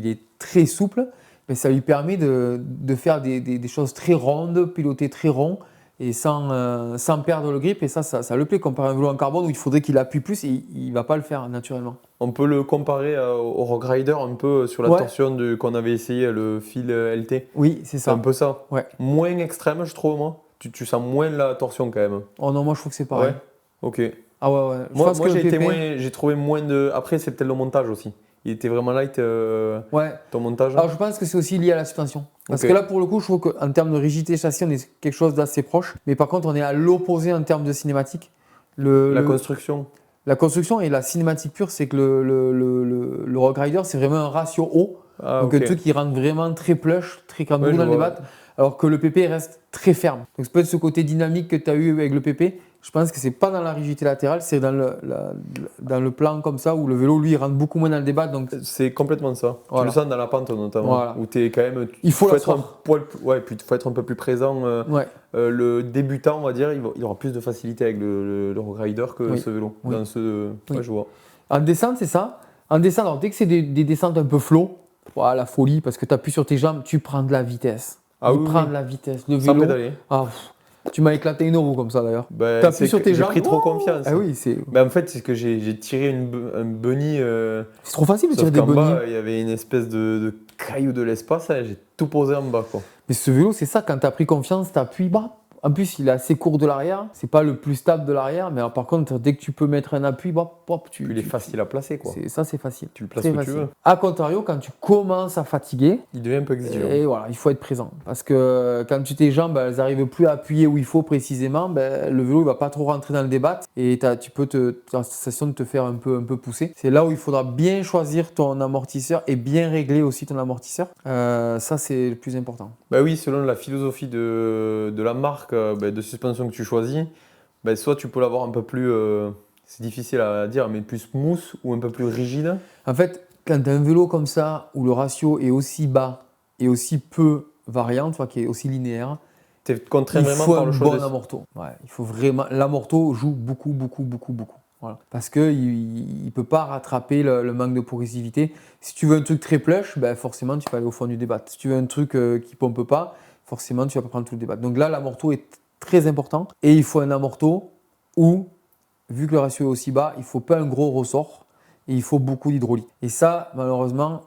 Speaker 1: est très souple, mais ça lui permet de faire des choses très rondes, piloter très rond et sans perdre le grip. Et ça le plaît comparé à un vélo en carbone où il faudrait qu'il appuie plus et il ne va pas le faire naturellement.
Speaker 2: On peut le comparer au Rogue Rider un peu sur la torsion qu'on avait essayé, le fil LT.
Speaker 1: Oui, c'est ça.
Speaker 2: C'est un peu ça.
Speaker 1: Ouais.
Speaker 2: Moins extrême, je trouve, moi. Tu sens moins la torsion quand même.
Speaker 1: Oh non, moi je trouve que c'est pareil.
Speaker 2: Ouais. Ok.
Speaker 1: Ah ouais.
Speaker 2: Moi j'ai trouvé moins de. Après, c'est peut-être le montage aussi. Il était vraiment light ton montage.
Speaker 1: Alors je pense que c'est aussi lié à la suspension. Parce que là, pour le coup, je trouve qu'en termes de rigidité châssis, on est quelque chose d'assez proche. Mais par contre, on est à l'opposé en termes de cinématique.
Speaker 2: La construction.
Speaker 1: La construction et la cinématique pure, c'est que le Rogue Rider, c'est vraiment un ratio haut. Donc un truc qui rentre vraiment très plush, très crâne dans les battes. Alors que le PP reste très ferme. Donc c'est peut-être ce côté dynamique que tu as eu avec le PP. Je pense que c'est pas dans la rigidité latérale, c'est dans le plan comme ça où le vélo, lui, il rentre beaucoup moins dans le débat. Donc
Speaker 2: c'est complètement ça.
Speaker 1: Voilà.
Speaker 2: Tu le sens dans la pente notamment.
Speaker 1: Voilà.
Speaker 2: Où tu es quand même.
Speaker 1: Il faut
Speaker 2: être puis il faut être un peu plus présent. Le débutant, on va dire, il aura plus de facilité avec le Rogue Rider que ce vélo. Dans je vois.
Speaker 1: En descente, c'est ça. En descente, alors dès que c'est des descentes un peu flow, la folie, parce que tu appuies sur tes jambes, tu prends de la vitesse. De la vitesse. Le vélo.
Speaker 2: Sans pédaler.
Speaker 1: Tu m'as éclaté une roue comme ça d'ailleurs.
Speaker 2: T'appuies sur tes jambes. J'ai pris trop confiance.
Speaker 1: Ah oui,
Speaker 2: en fait, c'est que j'ai tiré un bunny.
Speaker 1: C'est trop facile de tirer des bunnies.
Speaker 2: Bas, il y avait une espèce de caillou de l'espace, j'ai tout posé en bas, quoi.
Speaker 1: Mais ce vélo, c'est ça, quand tu as pris confiance, tu appuies bas. En plus, il est assez court de l'arrière. C'est pas le plus stable de l'arrière, mais par contre, dès que tu peux mettre un appui,
Speaker 2: il est facile à placer, quoi.
Speaker 1: Ça, c'est facile.
Speaker 2: Tu le places où tu veux.
Speaker 1: A contrario, quand tu commences à fatiguer,
Speaker 2: il devient un peu exigeant.
Speaker 1: Et voilà, il faut être présent. Parce que quand tes jambes, elles n'arrivent plus à appuyer où il faut précisément, le vélo, il va pas trop rentrer dans le débat et tu peux la sensation de te faire un peu pousser. C'est là où il faudra bien choisir ton amortisseur et bien régler aussi ton amortisseur. Ça, c'est le plus important.
Speaker 2: Oui, selon la philosophie de la marque de suspension que tu choisis, soit tu peux l'avoir un peu plus, c'est difficile à dire, mais plus mousse ou un peu plus rigide.
Speaker 1: En fait, quand tu as un vélo comme ça, où le ratio est aussi bas et aussi peu variant, tu vois, qui est aussi linéaire.
Speaker 2: Tu es contraint
Speaker 1: Il
Speaker 2: vraiment
Speaker 1: faut
Speaker 2: par
Speaker 1: un
Speaker 2: le choix
Speaker 1: bon
Speaker 2: des...
Speaker 1: amorto. Ouais, il faut vraiment. L'amorto joue beaucoup. Voilà. Parce qu'il ne peut pas rattraper le manque de progressivité. Si tu veux un truc très plush, ben forcément tu vas aller au fond du débat. Si tu veux un truc qui ne pompe pas, forcément tu vas pas prendre tout le débat. Donc là, l'amorto est très important. Et il faut un amorto où, vu que le ratio est aussi bas, il ne faut pas un gros ressort et il faut beaucoup d'hydraulique. Et ça, malheureusement,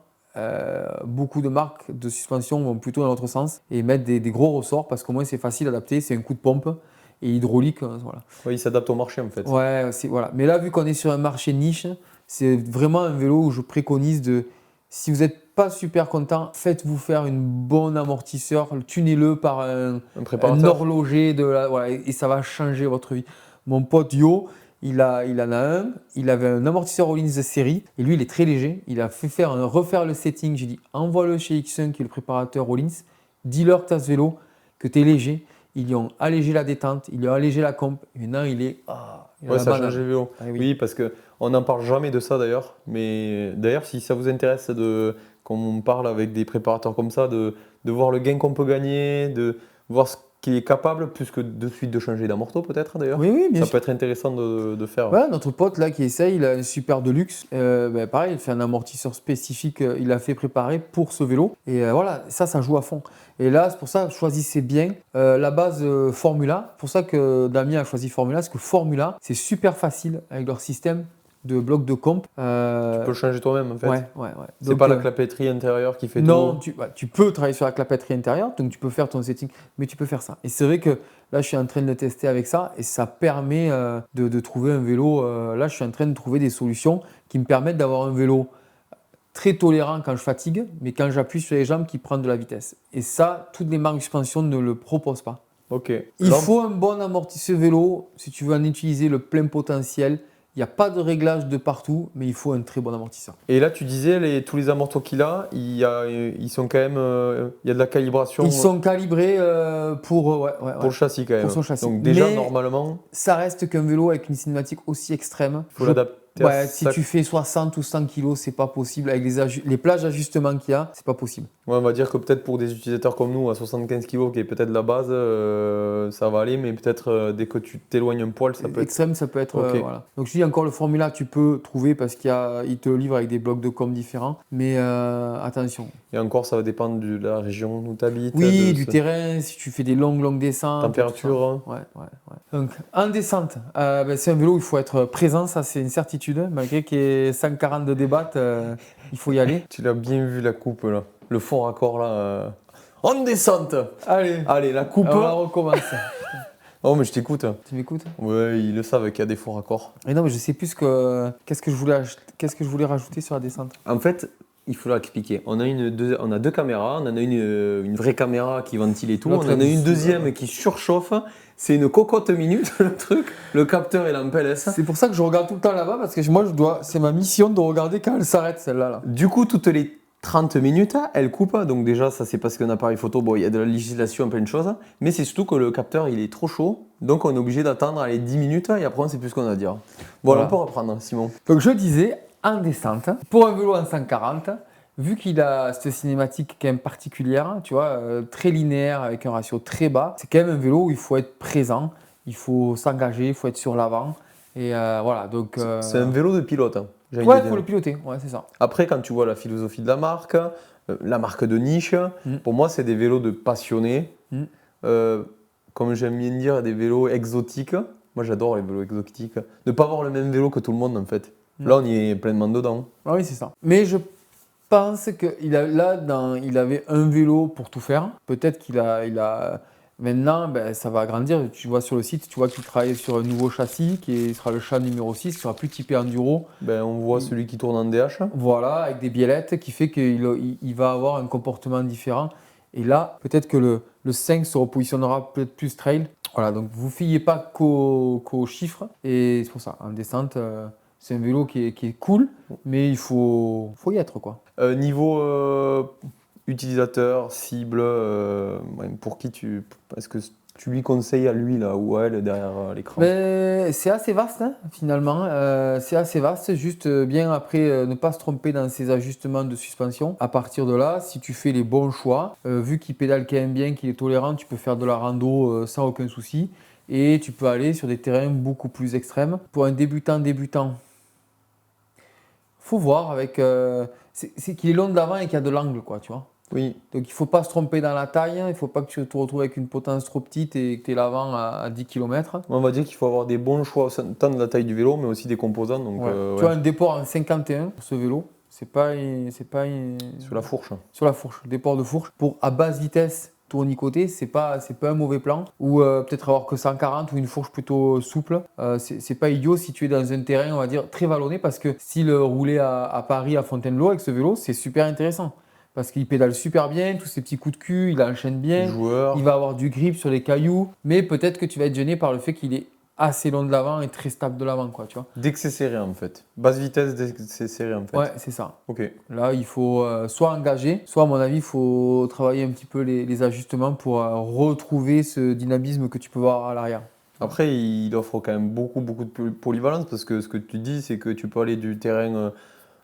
Speaker 1: beaucoup de marques de suspension vont plutôt dans l'autre sens et mettre des gros ressorts parce qu'au moins c'est facile à adapter, c'est un coup de pompe et hydraulique. Voilà.
Speaker 2: Oui, il s'adapte au marché en fait.
Speaker 1: Ouais, voilà. Mais là, vu qu'on est sur un marché niche, c'est vraiment un vélo où je préconise si vous n'êtes pas super content, faites-vous faire une bonne amortisseur, tunez-le par un horloger voilà, et ça va changer votre vie. Mon pote Yo, il en a un, il avait un amortisseur Rollins de série et lui il est très léger. Il a fait refaire le setting. J'ai dit envoie-le chez X1 qui est le préparateur Rollins, dis-leur que tu as ce vélo, que tu es léger. Ils lui ont allégé la détente, ils lui ont allégé la comp. Et maintenant il est.
Speaker 2: Ouais, ça change le vélo.
Speaker 1: Ah, oui.
Speaker 2: Oui, parce qu'on n'en parle jamais de ça d'ailleurs. Mais d'ailleurs, si ça vous intéresse qu'on parle avec des préparateurs comme ça, de voir le gain qu'on peut gagner, de voir ce qu'il est capable, plus que de suite de changer d'amorto peut-être d'ailleurs.
Speaker 1: Oui, bien
Speaker 2: ça
Speaker 1: sûr.
Speaker 2: peut être intéressant de faire.
Speaker 1: Ouais, notre pote là qui essaye, il a un super Deluxe. Pareil, il fait un amortisseur spécifique, il a fait préparer pour ce vélo. Et voilà, ça joue à fond. Et là, c'est pour ça, choisissez bien la base Formula. C'est pour ça que Damien a choisi Formula, parce que Formula, c'est super facile avec leur système de bloc de comp.
Speaker 2: Tu peux le changer toi-même en fait.
Speaker 1: Ouais.
Speaker 2: C'est pas la clapetterie intérieure qui fait
Speaker 1: non,
Speaker 2: tout.
Speaker 1: tu peux travailler sur la clapetterie intérieure, donc tu peux faire ton setting, mais tu peux faire ça. Et c'est vrai que là, je suis en train de le tester avec ça et ça permet de trouver un vélo. Là, je suis en train de trouver des solutions qui me permettent d'avoir un vélo très tolérant quand je fatigue, mais quand j'appuie sur les jambes qui prennent de la vitesse. Et ça, toutes les marques de suspension ne le proposent pas.
Speaker 2: Ok.
Speaker 1: Il faut un bon amortisseur vélo si tu veux en utiliser le plein potentiel. Il n'y a pas de réglage de partout, mais il faut un très bon amortisseur.
Speaker 2: Et là, tu disais, tous les amortos qu'il a, ils sont quand même, il y a de la calibration.
Speaker 1: Ils sont calibrés pour
Speaker 2: le châssis quand même.
Speaker 1: Pour son châssis.
Speaker 2: Donc déjà,
Speaker 1: mais
Speaker 2: normalement,
Speaker 1: ça reste qu'un vélo avec une cinématique aussi extrême.
Speaker 2: il faut l'adapter.
Speaker 1: Si tu fais 60 ou 100 kg, c'est pas possible. Avec les plages d'ajustement qu'il y a, c'est pas possible.
Speaker 2: Ouais, on va dire que peut-être pour des utilisateurs comme nous, à 75 kg, qui est peut-être la base, ça va aller, mais peut-être dès que tu t'éloignes un poil, ça peut être...
Speaker 1: Extrême, ça peut être...
Speaker 2: Ok.
Speaker 1: Voilà. Donc je dis encore, le Formula, tu peux trouver parce qu'il te le livre avec des blocs de com différents. Mais attention.
Speaker 2: Et encore, ça va dépendre de la région où tu habites.
Speaker 1: Oui, du terrain, si tu fais des longues descentes.
Speaker 2: Température.
Speaker 1: Ouais. Donc, en descente, c'est un vélo où il faut être présent, ça c'est une certitude. Malgré qu'il y ait 140 de débat, il faut y aller.
Speaker 2: Tu l'as bien vu la coupe là. Le fond raccord là. En descente. Allez, la coupe.
Speaker 1: On recommence.
Speaker 2: Oh, mais je t'écoute.
Speaker 1: Tu m'écoutes?
Speaker 2: Ouais, ils le savent qu'il y a des fonds raccords.
Speaker 1: Mais non, mais je sais plus qu'est-ce que je voulais rajouter sur la descente.
Speaker 2: En fait, il faut l'expliquer. On a deux caméras. On en a une vraie caméra qui ventile et tout. On en a une deuxième qui surchauffe. C'est une cocotte minute le truc. Le capteur et l'ampelle.
Speaker 1: C'est pour ça que je regarde tout le temps là-bas parce que moi c'est ma mission de regarder quand elle s'arrête celle-là. Là.
Speaker 2: Du coup, toutes les 30 minutes, elle coupe. Donc déjà, ça c'est parce qu'un appareil photo, bon, il y a de la législation, plein de choses. Mais c'est surtout que le capteur, il est trop chaud. Donc on est obligé d'attendre les 10 minutes et après on sait plus ce qu'on a à dire. Voilà, on peut reprendre, Simon.
Speaker 1: Donc je disais, en descente, pour un vélo en 140, vu qu'il a cette cinématique quand même particulière, tu vois, très linéaire avec un ratio très bas, c'est quand même un vélo où il faut être présent, il faut s'engager, il faut être sur l'avant. Et voilà, donc...
Speaker 2: C'est un vélo de pilote.
Speaker 1: Ouais, il faut le piloter, ouais, c'est ça.
Speaker 2: Après, quand tu vois la philosophie de la marque de niche, pour moi, c'est des vélos de passionnés. Comme j'aime bien dire, des vélos exotiques. Moi, j'adore les vélos exotiques. Ne pas avoir le même vélo que tout le monde, en fait. Là, on y est pleinement dedans.
Speaker 1: Ah oui, c'est ça. Mais je pense qu'il avait un vélo pour tout faire. Peut-être qu'il a... Maintenant, ça va agrandir. Tu vois sur le site, tu vois qu'il travaille sur un nouveau châssis qui sera le chat numéro 6, qui sera plus typé enduro.
Speaker 2: On voit celui qui tourne en DH.
Speaker 1: Voilà, avec des biellettes, qui fait qu'il va avoir un comportement différent. Et là, peut-être que le 5 se repositionnera peut-être plus trail. Voilà, donc vous ne fiez pas qu'aux chiffres. Et c'est pour ça, en descente, c'est un vélo qui est cool, mais il faut y être, quoi.
Speaker 2: Niveau utilisateur, cible, pour qui est-ce que tu lui conseilles à lui là ou à elle derrière l'écran?
Speaker 1: Mais c'est assez vaste hein, finalement, c'est assez vaste, juste bien après ne pas se tromper dans ses ajustements de suspension. À partir de là, si tu fais les bons choix, vu qu'il pédale quand même bien, qu'il est tolérant, tu peux faire de la rando sans aucun souci et tu peux aller sur des terrains beaucoup plus extrêmes. Pour un débutant, faut voir avec, c'est qu'il est long de l'avant et qu'il y a de l'angle quoi, tu vois.
Speaker 2: Oui.
Speaker 1: Donc il ne faut pas se tromper dans la taille, il ne faut pas que tu te retrouves avec une potence trop petite et que tu aies l'avant à 10 km.
Speaker 2: On va dire qu'il faut avoir des bons choix, tant de la taille du vélo, mais aussi des composants. Donc,
Speaker 1: Ouais. Tu as un déport en 51 pour ce vélo, c'est pas
Speaker 2: sur la fourche.
Speaker 1: Sur la fourche, déport de fourche. Pour à basse vitesse, tournicoter, c'est pas un mauvais plan. Ou peut-être avoir que 140 ou une fourche plutôt souple. C'est pas idiot si tu es dans un terrain, on va dire, très vallonné, parce que s'il roulait à Paris, à Fontainebleau avec ce vélo, c'est super intéressant. Parce qu'il pédale super bien, tous ses petits coups de cul, il enchaîne bien, il va avoir du grip sur les cailloux, mais peut-être que tu vas être gêné par le fait qu'il est assez long de l'avant et très stable de l'avant, quoi, tu vois.
Speaker 2: Dès que c'est serré en fait. Basse vitesse, dès que c'est serré en fait.
Speaker 1: Ouais, c'est ça.
Speaker 2: Ok.
Speaker 1: Là, il faut soit engager, soit à mon avis, il faut travailler un petit peu les ajustements pour retrouver ce dynamisme que tu peux voir à l'arrière.
Speaker 2: Après, il offre quand même beaucoup de polyvalence parce que ce que tu dis, c'est que tu peux aller du terrain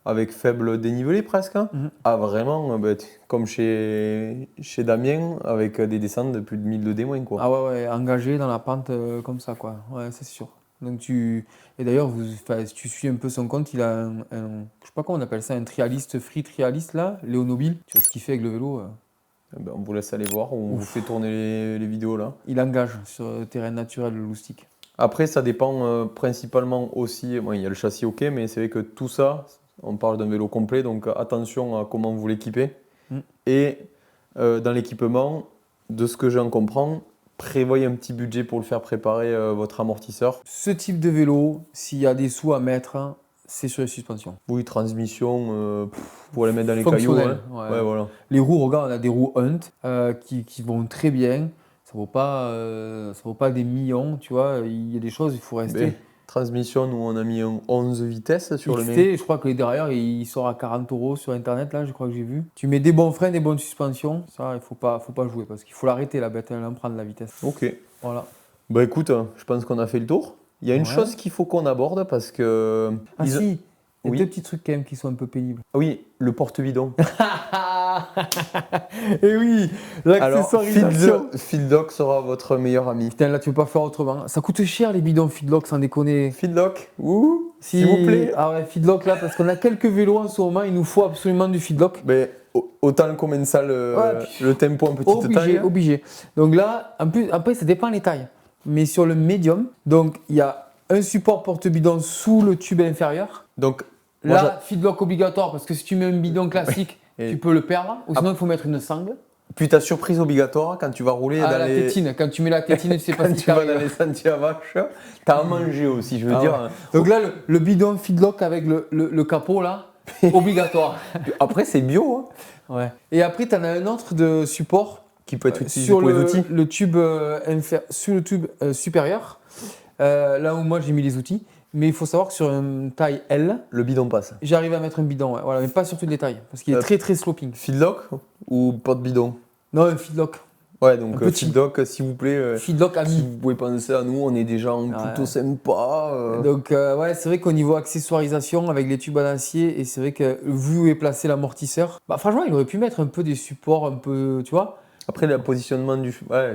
Speaker 2: avec faible dénivelé presque, à vraiment, comme chez Damien, avec des descentes de plus de 1000 de D-, quoi.
Speaker 1: Ah ouais, engagé dans la pente comme ça, quoi. Ouais, c'est sûr. Donc et d'ailleurs, si tu suis un peu son compte, il a je sais pas comment on appelle ça, un trialiste, free trialiste là, Léonobile. Tu vois ce qu'il fait avec le vélo.
Speaker 2: On vous laisse aller voir, on vous fait tourner les vidéos là.
Speaker 1: Il engage sur le terrain naturel le Loustic.
Speaker 2: Après, ça dépend principalement aussi, il y a le châssis ok, mais c'est vrai que tout ça, on parle d'un vélo complet, donc attention à comment vous l'équipez. Et dans l'équipement, de ce que j'en comprends, prévoyez un petit budget pour le faire préparer votre amortisseur.
Speaker 1: Ce type de vélo, s'il y a des sous à mettre, c'est sur les suspensions.
Speaker 2: Oui, transmission, pour les mettre dans les cailloux. Hein. Ouais, voilà.
Speaker 1: Les roues, regarde, on a des roues Hunt qui vont très bien. Ça vaut pas des millions, tu vois. Il y a des choses, il faut rester.
Speaker 2: Mais, transmission, nous on a mis un 11 vitesses sur
Speaker 1: XT,
Speaker 2: le mien.
Speaker 1: je crois que derrière, il sort à 40 € sur internet, là, je crois que j'ai vu. Tu mets des bons freins, des bonnes suspensions, ça, il faut pas jouer parce qu'il faut l'arrêter, la bête, elle en prend de la vitesse.
Speaker 2: Ok.
Speaker 1: Voilà.
Speaker 2: Bah écoute, je pense qu'on a fait le tour. Il y a une chose qu'il faut qu'on aborde parce que.
Speaker 1: Ah si, il y a
Speaker 2: Oui.
Speaker 1: deux petits trucs quand même qui sont un peu pénibles.
Speaker 2: Oui, le porte-bidon.
Speaker 1: Et oui, l'accessoirisation.
Speaker 2: Feedlock sera votre meilleur ami.
Speaker 1: Putain, là, tu peux pas faire autrement. Ça coûte cher les bidons Feedlock, sans déconner.
Speaker 2: Feedlock, s'il vous plaît.
Speaker 1: Ah ouais, Feedlock là, parce qu'on a quelques vélos en ce moment, il nous faut absolument du Feedlock.
Speaker 2: Mais autant le commensal, le tempo en petite taille.
Speaker 1: Obligé. Donc là, en plus, après, ça dépend les tailles. Mais sur le médium, donc il y a un support porte-bidon sous le tube inférieur.
Speaker 2: Donc
Speaker 1: là, Feedlock obligatoire, parce que si tu mets un bidon classique, tu peux le perdre. Ou sinon, il faut mettre une sangle.
Speaker 2: Puis ta surprise obligatoire quand tu vas rouler dans
Speaker 1: la tétine. Quand tu mets la tétine, tu sais pas
Speaker 2: quand
Speaker 1: si
Speaker 2: tu vas dans les sentiers à vache, t'as à manger aussi, je veux dire.
Speaker 1: Ouais. Donc là, le bidon Feedlock avec le capot là, obligatoire.
Speaker 2: Après, c'est bio.
Speaker 1: Hein. Ouais. Et après, tu en as un autre de support
Speaker 2: qui peut être utilisé
Speaker 1: sur
Speaker 2: pour les outils.
Speaker 1: Le tube sur le tube supérieur. Là où moi j'ai mis les outils. Mais il faut savoir que sur une taille L,
Speaker 2: le bidon passe.
Speaker 1: J'arrive à mettre un bidon, ouais. Voilà, mais pas sur toutes les tailles, parce qu'il est très très sloping.
Speaker 2: Feedlock ou porte-bidon?
Speaker 1: Non, un Feedlock.
Speaker 2: Ouais, donc Feedlock, s'il vous plaît.
Speaker 1: Feedlock ami.
Speaker 2: Si vous pouvez penser à nous, on est des gens plutôt sympas.
Speaker 1: Donc ouais, c'est vrai qu'au niveau accessoirisation avec les tubes en acier, et c'est vrai que vu où est placé l'amortisseur, franchement, il aurait pu mettre un peu des supports, un peu, tu vois.
Speaker 2: Après, le positionnement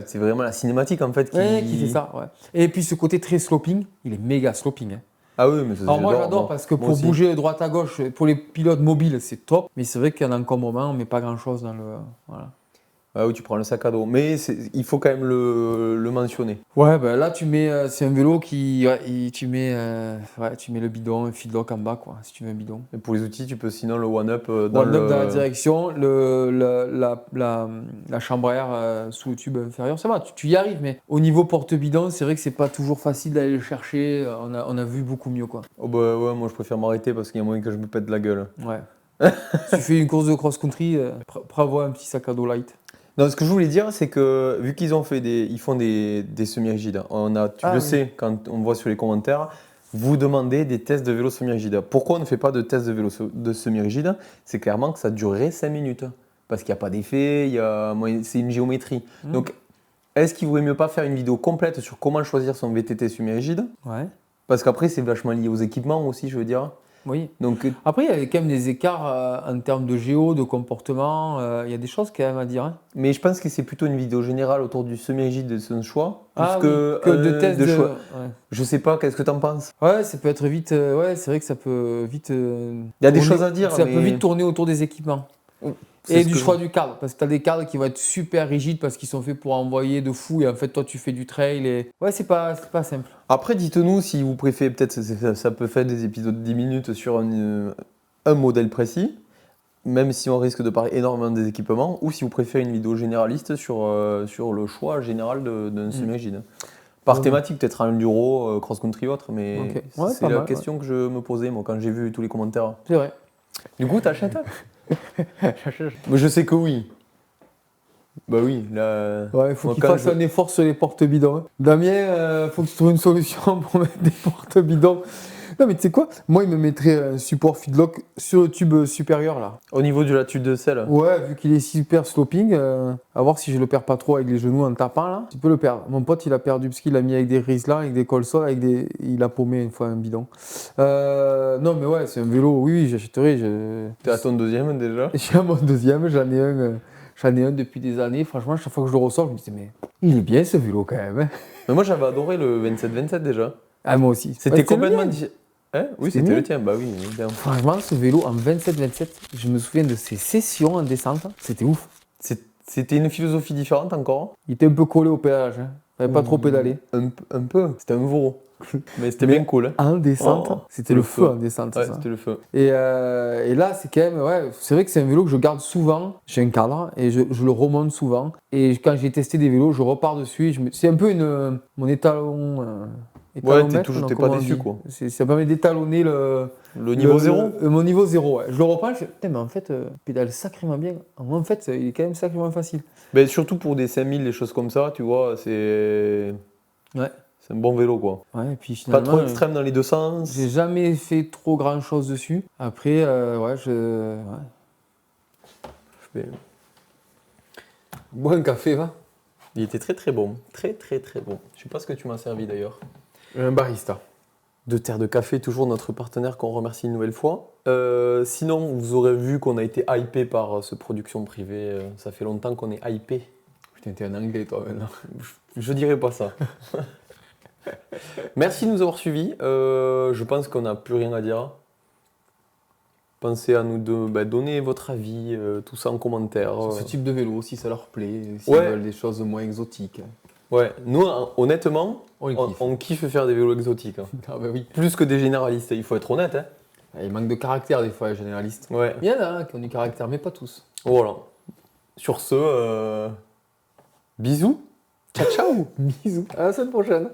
Speaker 2: c'est vraiment la cinématique en fait
Speaker 1: qui fait ça. Ouais. Et puis ce côté très sloping, il est méga sloping. Hein.
Speaker 2: Ah oui, mais ça,
Speaker 1: alors moi j'adore parce que pour bouger droite à gauche, pour les pilotes mobiles, c'est top. Mais c'est vrai qu'il y en a encore un moment, on met pas grand chose dans le. Voilà.
Speaker 2: Ah oui, tu prends le sac à dos. Mais il faut quand même le mentionner.
Speaker 1: Ouais, ben là, tu mets, c'est un vélo qui. Tu mets le bidon, un Feedlock en bas, quoi, si tu veux un bidon.
Speaker 2: Et pour les outils, tu peux sinon le one-up
Speaker 1: dans la direction, la chambre à air sous le tube inférieur. Ça va, tu y arrives, mais au niveau porte-bidon, c'est vrai que c'est pas toujours facile d'aller le chercher. On a vu beaucoup mieux, quoi.
Speaker 2: Oh bah ouais, moi je préfère m'arrêter parce qu'il y a moyen que je me pète la gueule.
Speaker 1: Ouais. Si tu fais une course de cross-country, prévois un petit sac à dos light.
Speaker 2: Non, ce que je voulais dire, c'est que vu qu'ils font des semi-rigides, tu le sais quand on voit sur les commentaires, vous demandez des tests de vélo semi-rigide. Pourquoi on ne fait pas de tests de vélo de semi-rigide? C'est clairement que ça durerait 5 minutes. parce qu'il n'y a pas d'effet, c'est une géométrie. Donc, est-ce qu'il ne vaudrait mieux pas faire une vidéo complète sur comment choisir son VTT semi-rigide?
Speaker 1: Ouais.
Speaker 2: Parce qu'après, c'est vachement lié aux équipements aussi, je veux dire.
Speaker 1: Oui.
Speaker 2: Donc,
Speaker 1: Après, il y a quand même des écarts en termes de géo, de comportement. Il y a des choses quand même à dire. Hein.
Speaker 2: mais je pense que c'est plutôt une vidéo générale autour du semi-rigide de son choix.
Speaker 1: Ah,
Speaker 2: plus
Speaker 1: oui, que de tests
Speaker 2: de choix.
Speaker 1: Ouais.
Speaker 2: Je sais pas, qu'est-ce que tu en penses?
Speaker 1: Ouais, ça peut être vite. Ouais, c'est vrai que ça peut vite.
Speaker 2: Il y a des choses à dire,
Speaker 1: Ça
Speaker 2: mais
Speaker 1: peut vite tourner autour des équipements.
Speaker 2: c'est
Speaker 1: Et
Speaker 2: ce
Speaker 1: du
Speaker 2: que
Speaker 1: choix du cadre, parce que tu as des cadres qui vont être super rigides parce qu'ils sont faits pour envoyer de fou et en fait toi tu fais du trail et... Ouais, c'est pas simple.
Speaker 2: Après, dites-nous si vous préférez, peut-être ça peut faire des épisodes de 10 minutes sur un modèle précis, même si on risque de parler énormément des équipements, ou si vous préférez une vidéo généraliste sur le choix général d'un semi-rigide. Par thématique, peut-être un enduro, cross-country ou autre, mais
Speaker 1: Ok. Ouais,
Speaker 2: c'est
Speaker 1: pas
Speaker 2: la
Speaker 1: mal,
Speaker 2: question que je me posais moi quand j'ai vu tous les commentaires.
Speaker 1: C'est vrai.
Speaker 2: Du coup, t'achètes? Mais je sais que oui. Bah oui, là.
Speaker 1: Ouais, il faut
Speaker 2: moi,
Speaker 1: qu'il
Speaker 2: quand
Speaker 1: fasse un effort sur les portes bidons. Hein. Damien, faut que tu trouves une solution pour mettre des portes bidons. Non mais tu sais quoi? Moi il me mettrait un support feedlock sur le tube supérieur là.
Speaker 2: Au niveau de la tube de sel.
Speaker 1: Ouais, vu qu'il est super sloping, à voir si je le perds pas trop avec les genoux en tapant là. Tu peux le perdre. Mon pote il a perdu parce qu'il a mis avec des Rizla, avec des col-sol, il a paumé une fois un bidon. Non mais ouais, c'est un vélo, oui, j'achèterai.
Speaker 2: T'es à ton deuxième déjà?
Speaker 1: J'ai mon deuxième, j'en ai un depuis des années. Franchement, chaque fois que je le ressors, je me dis mais il est bien ce vélo quand même. Hein.
Speaker 2: Mais moi j'avais adoré le 27-27 déjà.
Speaker 1: Ah moi aussi.
Speaker 2: C'était
Speaker 1: Ouais,
Speaker 2: complètement
Speaker 1: le mien.
Speaker 2: différent. Hein? Oui,
Speaker 1: C'était
Speaker 2: c'était
Speaker 1: le
Speaker 2: le
Speaker 1: mien.
Speaker 2: tien, bah oui, évidemment.
Speaker 1: Franchement, ce vélo en 27-27, je me souviens de ces sessions en descente, c'était ouf.
Speaker 2: C'était une philosophie différente encore.
Speaker 1: Il était un peu collé au pédalage, hein. Fallait pas trop pédaler.
Speaker 2: Un peu, c'était un veau. Mais c'était bien cool. Hein.
Speaker 1: En descente,
Speaker 2: Oh,
Speaker 1: c'était le feu en descente.
Speaker 2: Ouais,
Speaker 1: ça.
Speaker 2: c'était le feu.
Speaker 1: Et là, c'est quand même, ouais, c'est vrai que c'est un vélo que je garde souvent. J'ai un cadre et je le remonte souvent. Et quand j'ai testé des vélos, je repars dessus. C'est un peu mon étalon.
Speaker 2: Ouais,
Speaker 1: étalomètre, non,
Speaker 2: t'es pas
Speaker 1: comment on
Speaker 2: déçu
Speaker 1: dit
Speaker 2: quoi.
Speaker 1: Ça permet d'étalonner
Speaker 2: Le niveau zéro.
Speaker 1: mon niveau zéro, ouais. Je le reprends, je fais, putain, mais en fait, pédale sacrément bien. En fait, il est quand même sacrément facile.
Speaker 2: Mais surtout pour des 5000, des choses comme ça, tu vois, c'est
Speaker 1: Ouais.
Speaker 2: un bon vélo quoi.
Speaker 1: Ouais, et puis
Speaker 2: Pas
Speaker 1: finalement,
Speaker 2: trop extrême dans les deux sens.
Speaker 1: j'ai jamais fait trop grand chose dessus. Après, ouais, ouais.
Speaker 2: Mais
Speaker 1: Bois un café, va.
Speaker 2: il était très très bon. Très très très bon. Je sais pas ce que tu m'as servi d'ailleurs.
Speaker 1: Un barista.
Speaker 2: De Terre de Café, toujours notre partenaire qu'on remercie une nouvelle fois. Sinon, vous aurez vu qu'on a été hypé par ce production privée. Ça fait longtemps qu'on est hypé.
Speaker 1: Putain, t'es un anglais, toi, maintenant.
Speaker 2: Je dirais pas ça. Merci de nous avoir suivis. Je pense qu'on n'a plus rien à dire. Pensez à nous donner votre avis, tout ça en commentaire.
Speaker 1: Sur ce type de vélo, si ça leur plaît, s'ils
Speaker 2: Ouais.
Speaker 1: veulent des choses moins exotiques.
Speaker 2: Ouais, nous, honnêtement,
Speaker 1: On
Speaker 2: on kiffe faire des vélos exotiques. Hein.
Speaker 1: Ah bah oui.
Speaker 2: Plus que des généralistes, il faut être honnête. Hein.
Speaker 1: Il manque de caractère des fois, les généralistes.
Speaker 2: Ouais,
Speaker 1: Il y en a qui ont du caractère, mais pas tous.
Speaker 2: voilà. Sur ce, bisous. Ciao, ciao.
Speaker 1: Bisous. À la semaine prochaine.